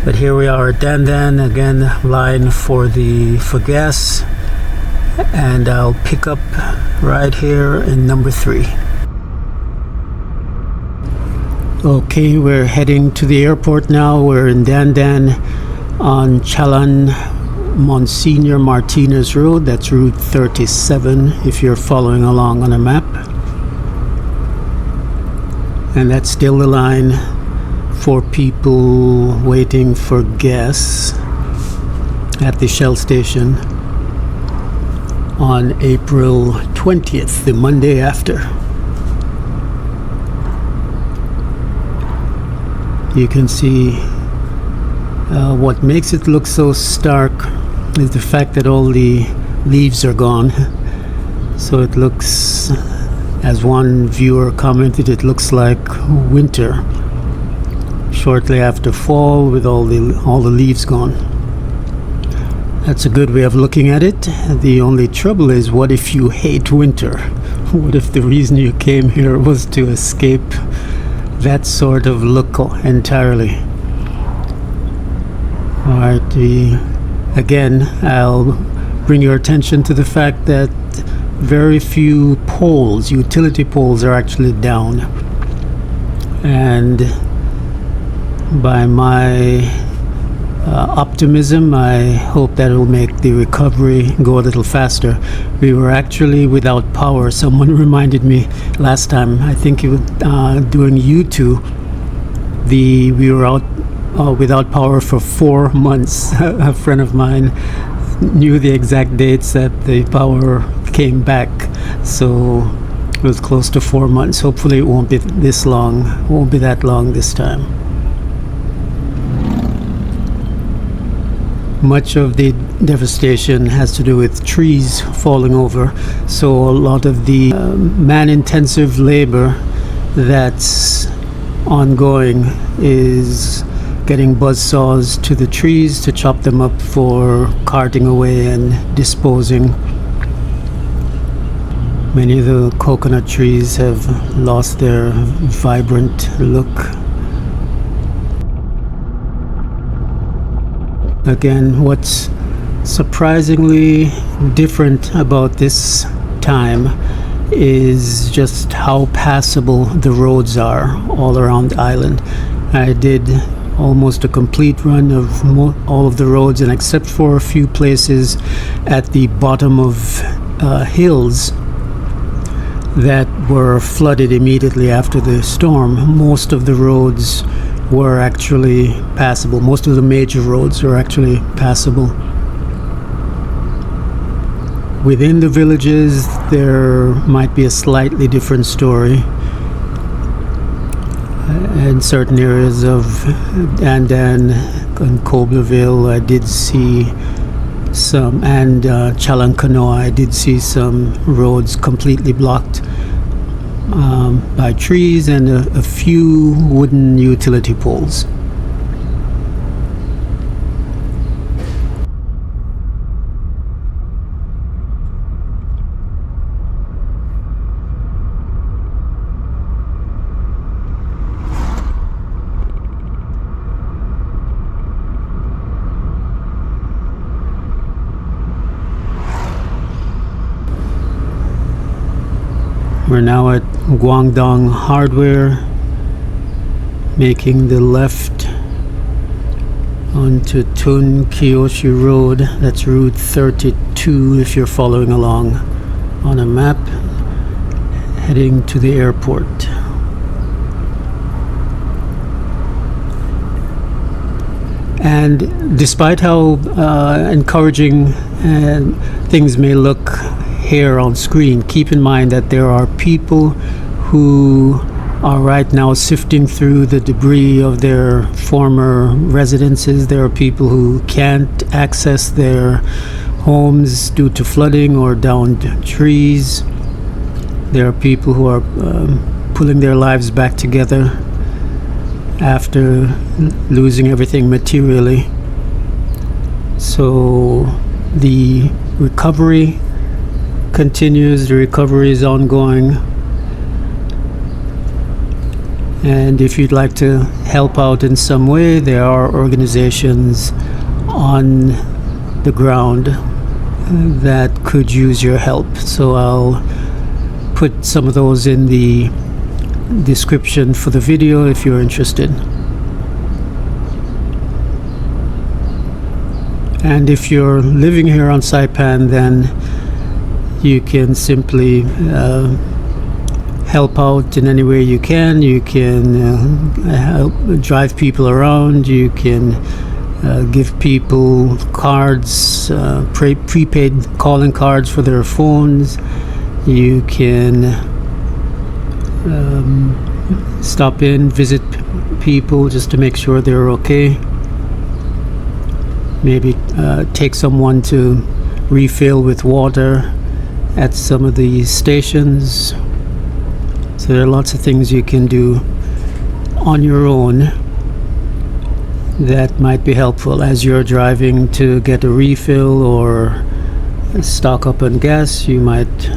But here we are at Dandan again, line for gas, and I'll pick up right here in number 3. Okay, we're heading to the airport now. We're in Dandan on Chalan Monsignor Martinez Road. That's Route 37 if you're following along on a map. And that's still the line for people waiting for gas at the Shell station on April 20th, the Monday after. You can see what makes it look so stark is the fact that all the leaves are gone. So it looks, as one viewer commented, it looks like winter shortly after fall with all the leaves gone. That's a good way of looking at it. The only trouble is, what if you hate winter? What if the reason you came here was to escape that sort of look entirely? Alright, again, I'll bring your attention to the fact that very few poles, utility poles, are actually down. And by my optimism, I hope that it will make the recovery go a little faster. We were actually without power. Someone reminded me last time, I think it was during U2, we were out without power for 4 months. A friend of mine knew the exact dates that the power came back, so it was close to 4 months. Hopefully it won't be this long, won't be that long this time. Much of the devastation has to do with trees falling over, so a lot of the man-intensive labor that's ongoing is getting buzzsaws to the trees to chop them up for carting away and disposing. Many of the coconut trees have lost their vibrant look. Again, what's surprisingly different about this time is just how passable the roads are all around the island. I did almost a complete run of all of the roads, and except for a few places at the bottom of hills that were flooded immediately after the storm, most of the roads were actually passable. Most of the major roads were actually passable. Within the villages, there might be a slightly different story. In certain areas of Dandan and Cobleville, I did see some, and Chalankanoa, I did see some roads completely blocked by trees and a few wooden utility poles. We're now at Guangdong Hardware, making the left onto Tun Kyoshi Road. That's Route 32 if you're following along on a map, heading to the airport. And despite how encouraging things may look here on screen, keep in mind that there are people who are right now sifting through the debris of their former residences. There are people who can't access their homes due to flooding or downed trees. There are people who are pulling their lives back together after losing everything materially. So the recovery continues, the recovery is ongoing. And if you'd like to help out in some way, there are organizations on the ground that could use your help. So I'll put some of those in the description for the video if you're interested. And if you're living here on Saipan, then you can simply help out in any way you can. You can help drive people around. You can give people cards, prepaid calling cards for their phones. You can stop in, visit people just to make sure they're okay. Maybe take someone to refill with water at some of the stations. So there are lots of things you can do on your own that might be helpful as you're driving to get a refill or stock up on gas. You might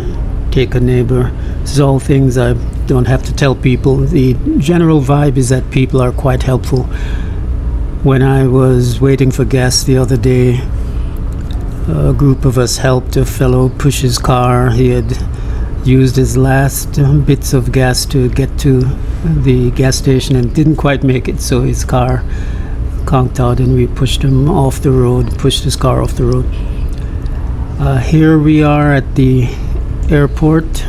take a neighbor. This is all things I don't have to tell people. The general vibe is that people are quite helpful. When I was waiting for gas the other day, a group of us helped a fellow push his car. He had used his last bits of gas to get to the gas station and didn't quite make it, so his car conked out and we pushed him off the road, pushed his car off the road. Here we are at the airport.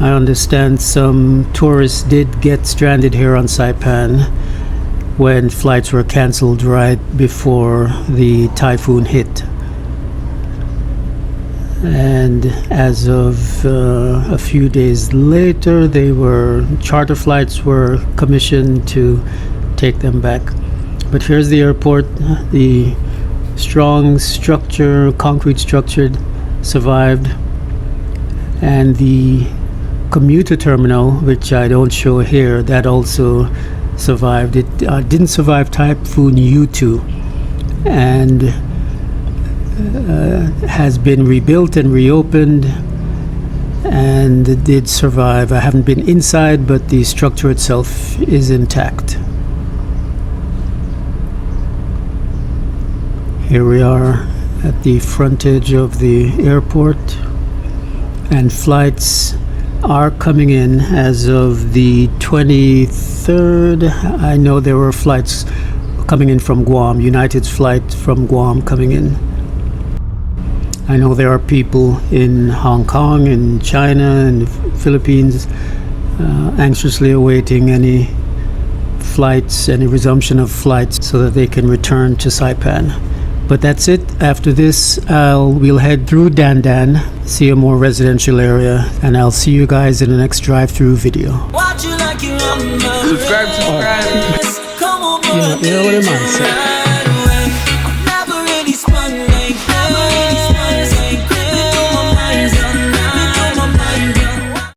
I understand some tourists did get stranded here on Saipan when flights were cancelled right before the typhoon hit. And as of a few days later, charter flights were commissioned to take them back. But here's the airport. The strong structure, concrete structure, survived, and the commuter terminal, which I don't show here, that also survived. It didn't survive Typhoon U2, and has been rebuilt and reopened, and it did survive. I haven't been inside, but the structure itself is intact. Here we are at the frontage of the airport, and flights are coming in as of the 23rd. I know there were flights coming in from Guam, United's flight from Guam coming in. I know there are people in Hong Kong and China and the Philippines anxiously awaiting any flights, any resumption of flights so that they can return to Saipan. But that's it. After this, we'll head through Dandan, see a more residential area, and I'll see you guys in the next drive-through video. Subscribe. You know what I'm saying.